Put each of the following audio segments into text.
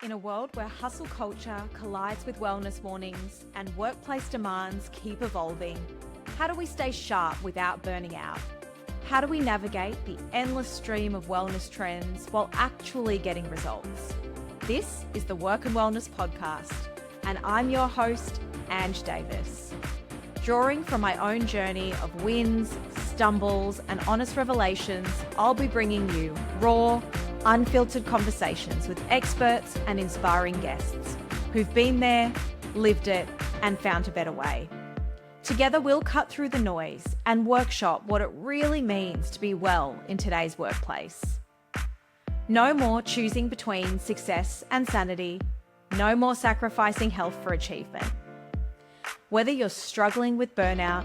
In a world where hustle culture collides with wellness warnings and workplace demands keep evolving, how do we stay sharp without burning out? How do we navigate the endless stream of wellness trends while actually getting results? This is the Work and Wellness Podcast, and I'm your host, Ange Davis. Drawing from my own journey of wins, stumbles, and honest revelations, I'll be bringing you raw, unfiltered conversations with experts and inspiring guests who've been there, lived it, and found a better way. Together, we'll cut through the noise and workshop what it really means to be well in today's workplace. No more choosing between success and sanity. No more sacrificing health for achievement. Whether you're struggling with burnout,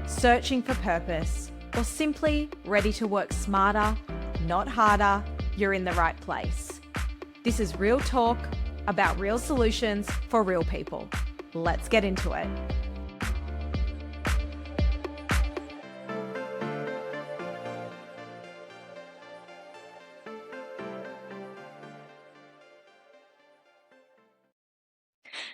searching for purpose, or simply ready to work smarter, not harder, you're in the right place. This is real talk about real solutions for real people. Let's get into it.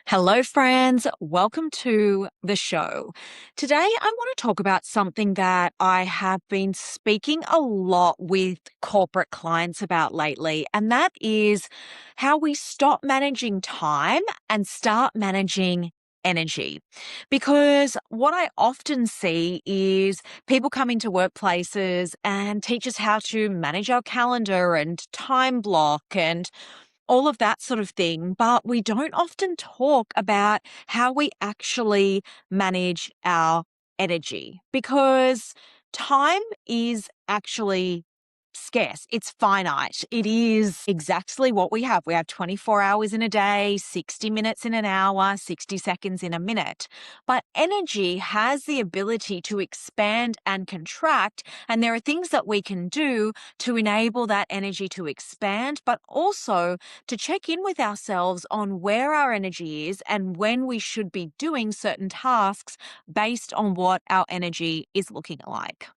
Hello, friends. Welcome to the show. Today, I want to talk about something that I have been speaking a lot with corporate clients about lately, and that is how we stop managing time and start managing energy. Because what I often see is people come into workplaces and teach us how to manage our calendar and time block and all of that sort of thing, but we don't often talk about how we actually manage our energy because time is actually scarce. It's finite. It is exactly what we have. We have 24 hours in a day, 60 minutes in an hour, 60 seconds in a minute. But energy has the ability to expand and contract, and there are things that we can do to enable that energy to expand, but also to check in with ourselves on where our energy is and when we should be doing certain tasks based on what our energy is looking like.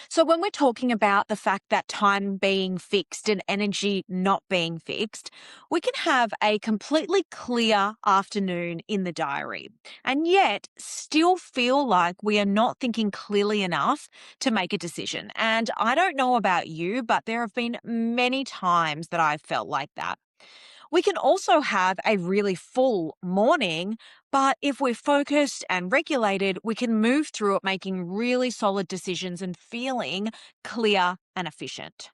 So when we're talking about the fact that time being fixed and energy not being fixed, we can have a completely clear afternoon in the diary and yet still feel like we are not thinking clearly enough to make a decision. And I don't know about you, but there have been many times that I've felt like that. We can also have a really full morning, but if we're focused and regulated, we can move through it making really solid decisions and feeling clear and efficient.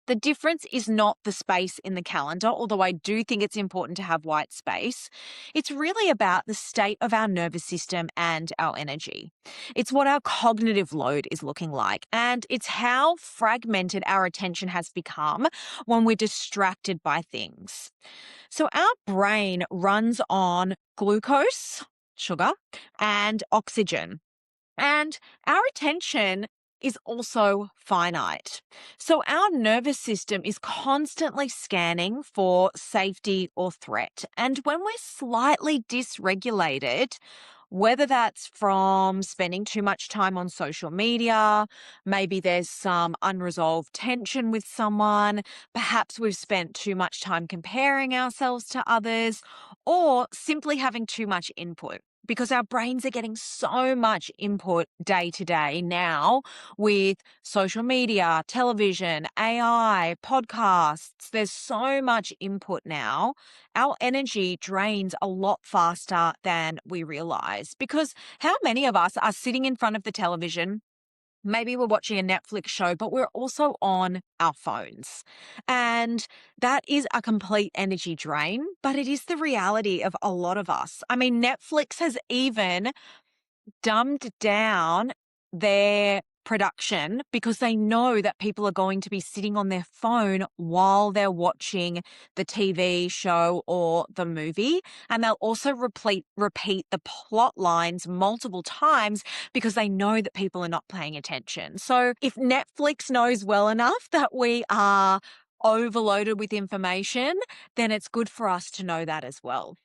The difference is not the space in the calendar, although I do think it's important to have white space. It's really about the state of our nervous system and our energy. It's what our cognitive load is looking like, and it's how fragmented our attention has become when we're distracted by things. So our brain runs on glucose, sugar, and oxygen. And our attention is also finite. So our nervous system is constantly scanning for safety or threat. And when we're slightly dysregulated, whether that's from spending too much time on social media, maybe there's some unresolved tension with someone, perhaps we've spent too much time comparing ourselves to others, or simply having too much input. Because our brains are getting so much input day to day now with social media, television, AI, podcasts. There's so much input now. Our energy drains a lot faster than we realize. Because how many of us are sitting in front of the television? Maybe we're watching a Netflix show, but we're also on our phones. And that is a complete energy drain, but it is the reality of a lot of us. I mean, Netflix has even dumbed down their production because they know that people are going to be sitting on their phone while they're watching the TV show or the movie. And they'll also repeat the plot lines multiple times because they know that people are not paying attention. So if Netflix knows well enough that we are overloaded with information, then it's good for us to know that as well.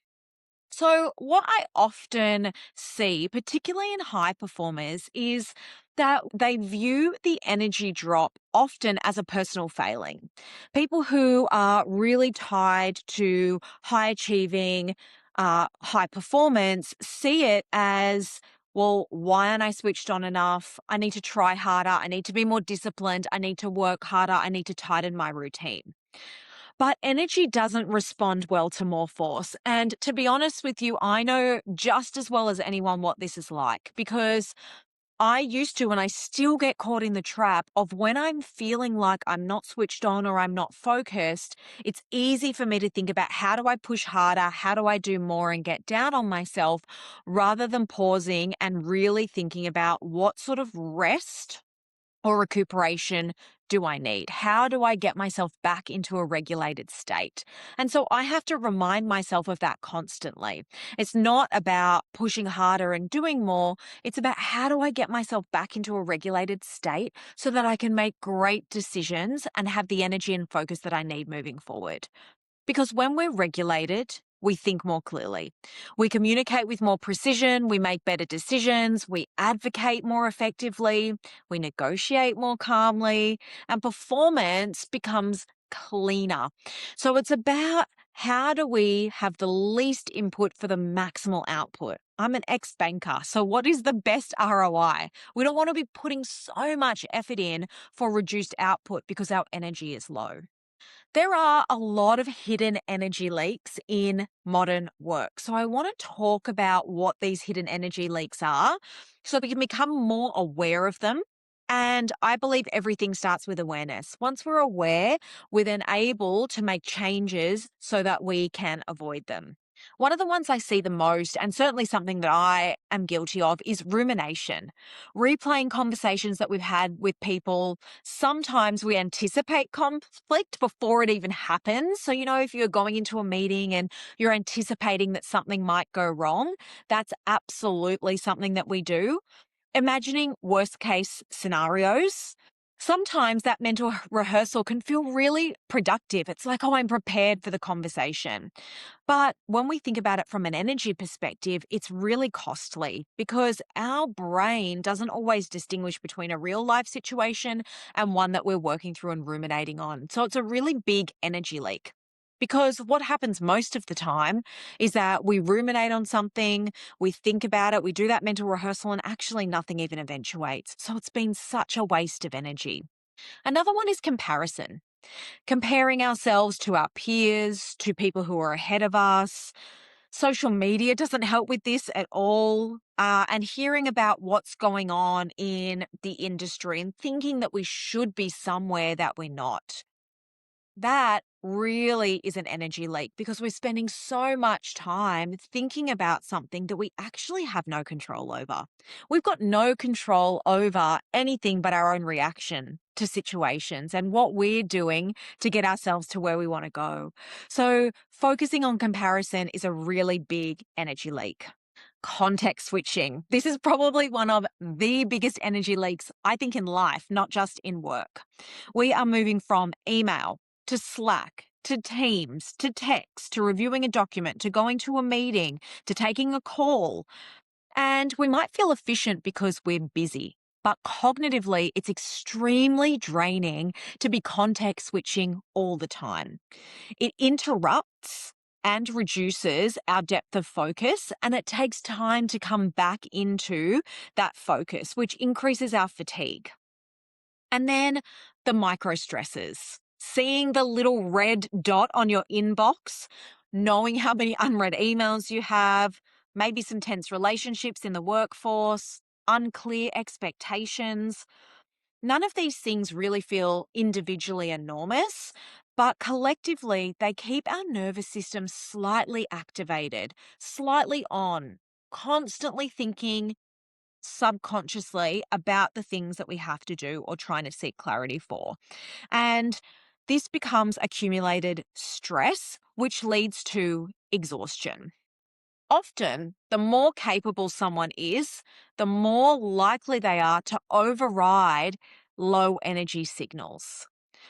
So what I often see, particularly in high performers, is That they view the energy drop often as a personal failing. People who are really tied to high achieving, high performance see it as, well, why aren't I switched on enough? I need to try harder. I need to be more disciplined. I need to work harder. I need to tighten my routine. But energy doesn't respond well to more force. And to be honest with you, I know just as well as anyone what this is like because I used to, and I still get caught in the trap of when I'm feeling like I'm not switched on or I'm not focused, it's easy for me to think about how do I push harder? How do I do more and get down on myself rather than pausing and really thinking about what sort of rest or recuperation do I need? How do I get myself back into a regulated state? And so I have to remind myself of that constantly. It's not about pushing harder and doing more. It's about how do I get myself back into a regulated state so that I can make great decisions and have the energy and focus that I need moving forward. Because when we're regulated, we think more clearly. We communicate with more precision, we make better decisions, we advocate more effectively, we negotiate more calmly, and performance becomes cleaner. So it's about how do we have the least input for the maximal output? I'm an ex banker. So, what is the best ROI? We don't want to be putting so much effort in for reduced output because our energy is low. There are a lot of hidden energy leaks in modern work. So, I want to talk about what these hidden energy leaks are so we can become more aware of them. And I believe everything starts with awareness. Once we're aware, we're then able to make changes so that we can avoid them. One of the ones I see the most, and certainly something that I am guilty of, is rumination. Replaying conversations that we've had with people. Sometimes we anticipate conflict before it even happens. So, if you're going into a meeting and you're anticipating that something might go wrong, that's absolutely something that we do. Imagining worst case scenarios. Sometimes that mental rehearsal can feel really productive. It's like, oh, I'm prepared for the conversation. But when we think about it from an energy perspective, it's really costly because our brain doesn't always distinguish between a real life situation and one that we're working through and ruminating on. So it's a really big energy leak. Because what happens most of the time is that we ruminate on something, we think about it, we do that mental rehearsal, and actually nothing even eventuates. So it's been such a waste of energy. Another one is comparison. Comparing ourselves to our peers, to people who are ahead of us. Social media doesn't help with this at all. And hearing about what's going on in the industry and thinking that we should be somewhere that we're not. That really is an energy leak because we're spending so much time thinking about something that we actually have no control over. We've got no control over anything but our own reaction to situations and what we're doing to get ourselves to where we want to go. So, focusing on comparison is a really big energy leak. Context switching. This is probably one of the biggest energy leaks, I think, in life, not just in work. We are moving from email to Slack, to Teams, to text, to reviewing a document, to going to a meeting, to taking a call. And we might feel efficient because we're busy. But cognitively, it's extremely draining to be context switching all the time. It interrupts and reduces our depth of focus, and it takes time to come back into that focus, which increases our fatigue. And then the micro stresses. Seeing the little red dot on your inbox, knowing how many unread emails you have, maybe some tense relationships in the workforce, unclear expectations. None of these things really feel individually enormous, but collectively they keep our nervous system slightly activated, slightly on, constantly thinking subconsciously about the things that we have to do or trying to seek clarity for. And this becomes accumulated stress, which leads to exhaustion. Often, the more capable someone is, the more likely they are to override low energy signals.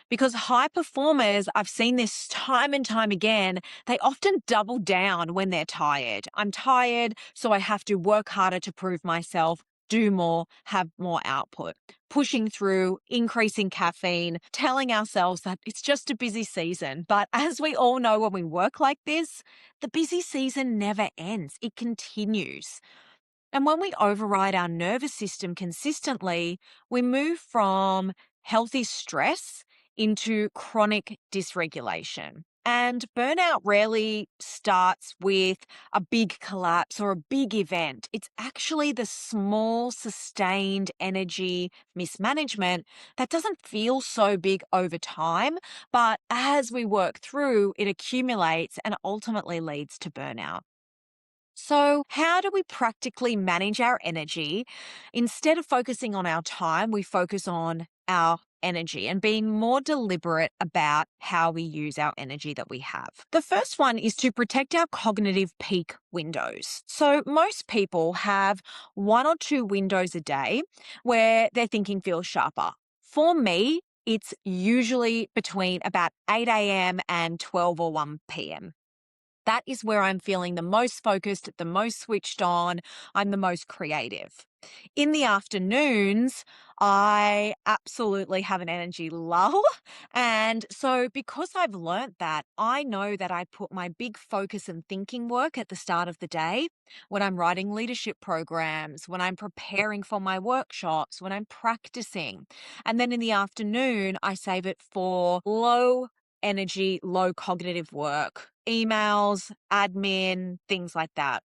Because high performers, I've seen this time and time again, they often double down when they're tired. I'm tired, so I have to work harder to prove myself. do more, have more output, pushing through, increasing caffeine, telling ourselves that it's just a busy season. But as we all know, when we work like this, the busy season never ends, it continues. And when we override our nervous system consistently, we move from healthy stress into chronic dysregulation. And burnout rarely starts with a big collapse or a big event. It's actually the small, sustained energy mismanagement that doesn't feel so big over time. But as we work through, it accumulates and ultimately leads to burnout. So, how do we practically manage our energy? Instead of focusing on our time, we focus on our energy and being more deliberate about how we use our energy that we have. The first one is to protect our cognitive peak windows. So, most people have one or two windows a day where their thinking feels sharper. For me, it's usually between about 8 a.m. and 12 or 1 p.m. That is where I'm feeling the most focused, the most switched on. I'm the most creative. In the afternoons, I absolutely have an energy lull. And so, because I've learnt that, I know that I put my big focus and thinking work at the start of the day when I'm writing leadership programs, when I'm preparing for my workshops, when I'm practicing. And then in the afternoon, I save it for low energy, low cognitive work, emails, admin, things like that.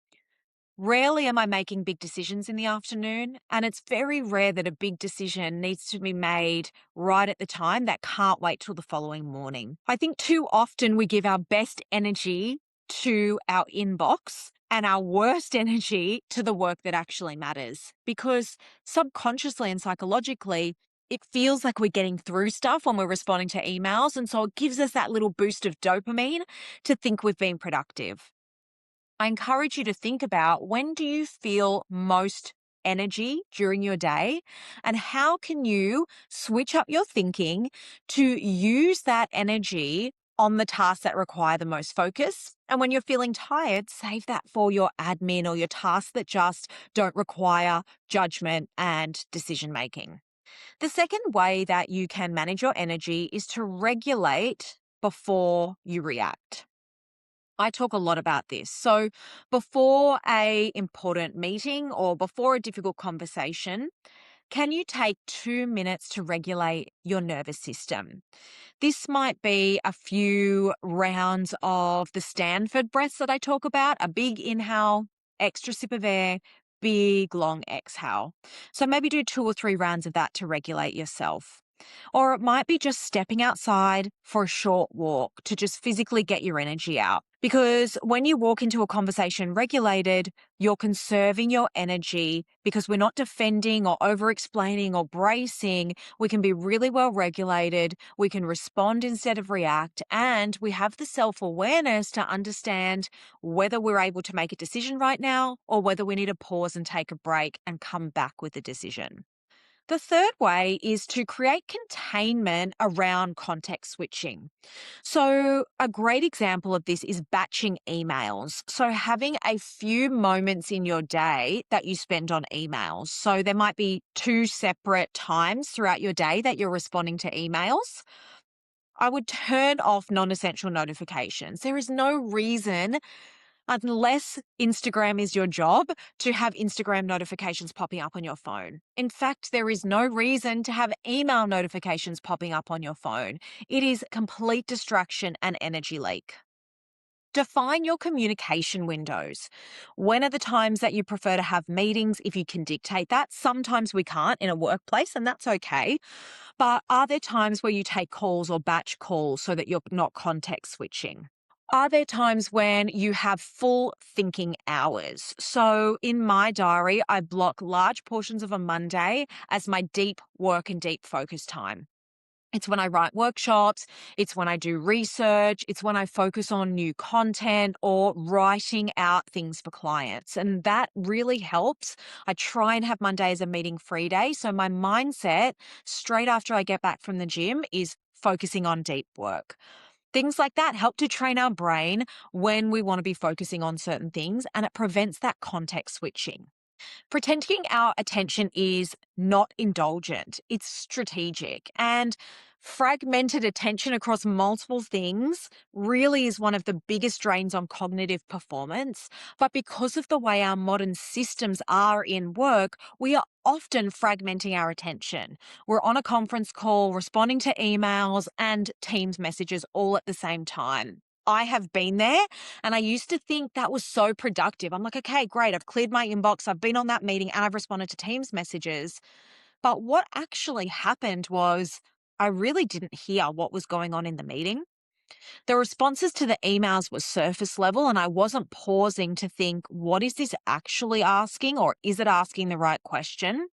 Rarely am I making big decisions in the afternoon, and it's very rare that a big decision needs to be made right at the time that can't wait till the following morning. I think too often we give our best energy to our inbox and our worst energy to the work that actually matters because subconsciously and psychologically, it feels like we're getting through stuff when we're responding to emails. And so it gives us that little boost of dopamine to think we've been productive. I encourage you to think about, when do you feel most energy during your day, and how can you switch up your thinking to use that energy on the tasks that require the most focus. And when you're feeling tired, save that for your admin or your tasks that just don't require judgment and decision making. The second way that you can manage your energy is to regulate before you react. I talk a lot about this. So before a important meeting or before a difficult conversation, can you take 2 minutes to regulate your nervous system? This might be a few rounds of the Stanford breaths that I talk about, a big inhale, extra sip of air, big long exhale. So maybe do 2 or 3 rounds of that to regulate yourself. Or it might be just stepping outside for a short walk to just physically get your energy out. Because when you walk into a conversation regulated, you're conserving your energy because we're not defending or over explaining or bracing. We can be really well regulated. We can respond instead of react. And we have the self awareness to understand whether we're able to make a decision right now or whether we need to pause and take a break and come back with a decision. The third way is to create containment around context switching. So, a great example of this is batching emails. So, having a few moments in your day that you spend on emails. So, there might be two separate times throughout your day that you're responding to emails. I would turn off non essential notifications. There is no reason, unless Instagram is your job, to have Instagram notifications popping up on your phone. In fact, there is no reason to have email notifications popping up on your phone. It is complete distraction and energy leak. Define your communication windows. When are the times that you prefer to have meetings? If you can dictate that, sometimes we can't in a workplace, and that's okay. But are there times where you take calls or batch calls so that you're not context switching? Are there times when you have full thinking hours? So in my diary, I block large portions of a Monday as my deep work and deep focus time. It's when I write workshops, it's when I do research, it's when I focus on new content or writing out things for clients. And that really helps. I try and have Monday as a meeting free day. So my mindset straight after I get back from the gym is focusing on deep work. Things like that help to train our brain when we want to be focusing on certain things, and it prevents that context switching. Protecting our attention is not indulgent, it's strategic. And fragmented attention across multiple things really is one of the biggest drains on cognitive performance. But because of the way our modern systems are in work, we are often fragmenting our attention. We're on a conference call, responding to emails and Teams messages all at the same time. I have been there and I used to think that was so productive. I'm like, okay, great. I've cleared my inbox. I've been on that meeting and I've responded to Teams messages. But what actually happened was I really didn't hear what was going on in the meeting. The responses to the emails were surface level, and I wasn't pausing to think, what is this actually asking, or is it asking the right question?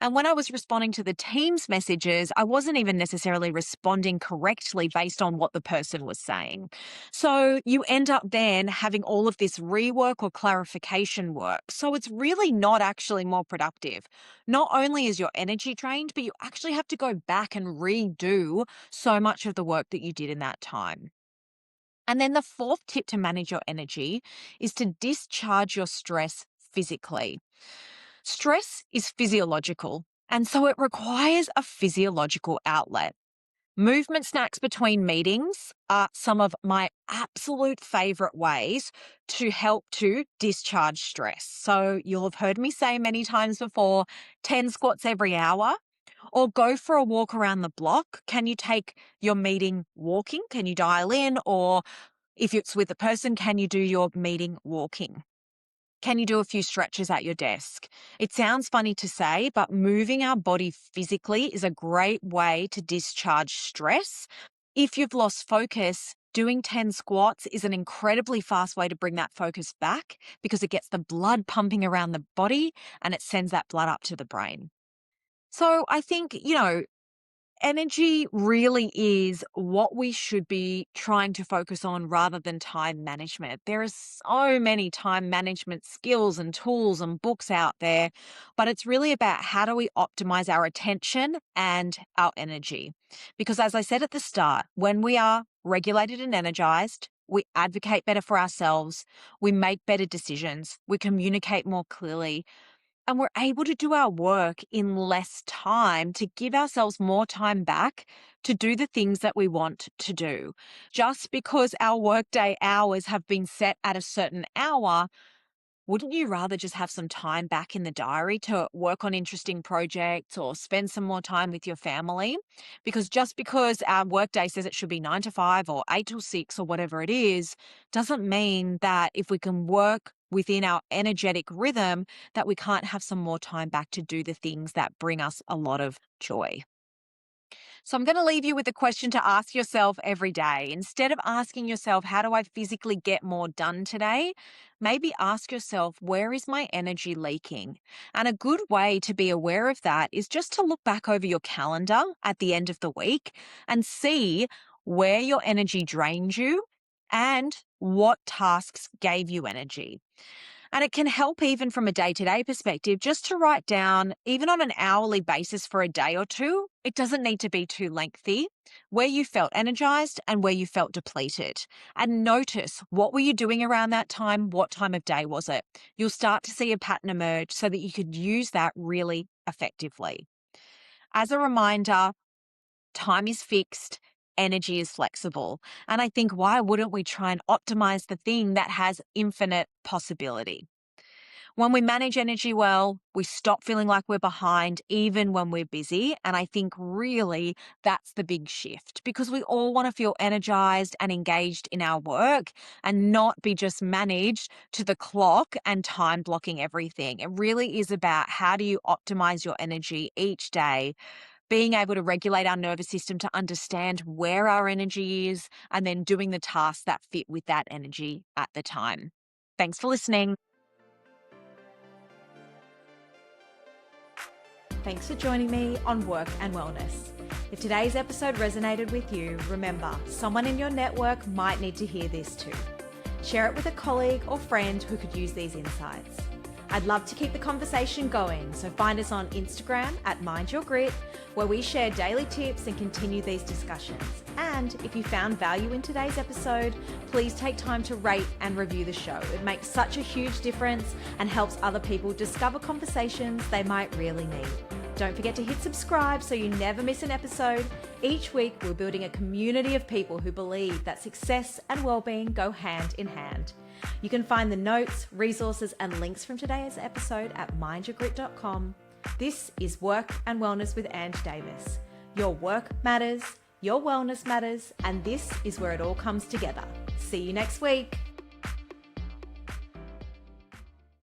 And when I was responding to the Teams messages, I wasn't even necessarily responding correctly based on what the person was saying. So you end up then having all of this rework or clarification work. So it's really not actually more productive. Not only is your energy drained, but you actually have to go back and redo so much of the work that you did in that time. And then the fourth tip to manage your energy is to discharge your stress physically. Stress is physiological, and so it requires a physiological outlet. Movement snacks between meetings are some of my absolute favorite ways to help to discharge stress. So you'll have heard me say many times before, 10 squats every hour, or go for a walk around the block. Can you take your meeting walking? Can you dial in? Or if it's with a person, can you do your meeting walking? Can you do a few stretches at your desk? It sounds funny to say, but moving our body physically is a great way to discharge stress. If you've lost focus, doing 10 squats is an incredibly fast way to bring that focus back because it gets the blood pumping around the body and it sends that blood up to the brain. So I think, energy really is what we should be trying to focus on rather than time management. There are so many time management skills and tools and books out there, but it's really about how do we optimize our attention and our energy. Because as I said at the start, when we are regulated and energized, we advocate better for ourselves, we make better decisions, we communicate more clearly, and we're able to do our work in less time to give ourselves more time back to do the things that we want to do. Just because our workday hours have been set at a certain hour, wouldn't you rather just have some time back in the diary to work on interesting projects or spend some more time with your family? Because just because our workday says it should be 9 to 5 or 8 till 6 or whatever it is, doesn't mean that if we can work within our energetic rhythm, that we can't have some more time back to do the things that bring us a lot of joy. So I'm going to leave you with a question to ask yourself every day. Instead of asking yourself, how do I physically get more done today? Maybe ask yourself, where is my energy leaking? And a good way to be aware of that is just to look back over your calendar at the end of the week and see where your energy drained you and what tasks gave you energy. And it can help even from a day-to-day perspective, just to write down, even on an hourly basis for a day or two, it doesn't need to be too lengthy, where you felt energized and where you felt depleted. And notice, what were you doing around that time? What time of day was it? You'll start to see a pattern emerge so that you could use that really effectively. As a reminder, time is fixed. Energy is flexible. And I think, why wouldn't we try and optimize the thing that has infinite possibility? When we manage energy well, we stop feeling like we're behind even when we're busy. And I think really that's the big shift, because we all want to feel energized and engaged in our work and not be just managed to the clock and time blocking everything. It really is about, how do you optimize your energy each day, being able to regulate our nervous system to understand where our energy is, and then doing the tasks that fit with that energy at the time. Thanks for listening. Thanks for joining me on Work and Wellness. If today's episode resonated with you, remember, someone in your network might need to hear this too. Share it with a colleague or friend who could use these insights. I'd love to keep the conversation going, so find us on Instagram at Mind Your Grit, where we share daily tips and continue these discussions. And if you found value in today's episode, please take time to rate and review the show. It makes such a huge difference and helps other people discover conversations they might really need. Don't forget to hit subscribe so you never miss an episode. Each week, we're building a community of people who believe that success and well-being go hand in hand. You can find the notes, resources, and links from today's episode at mindyourgrit.com. This is Work and Wellness with Davies. Your work matters, your wellness matters, and this is where it all comes together. See you next week.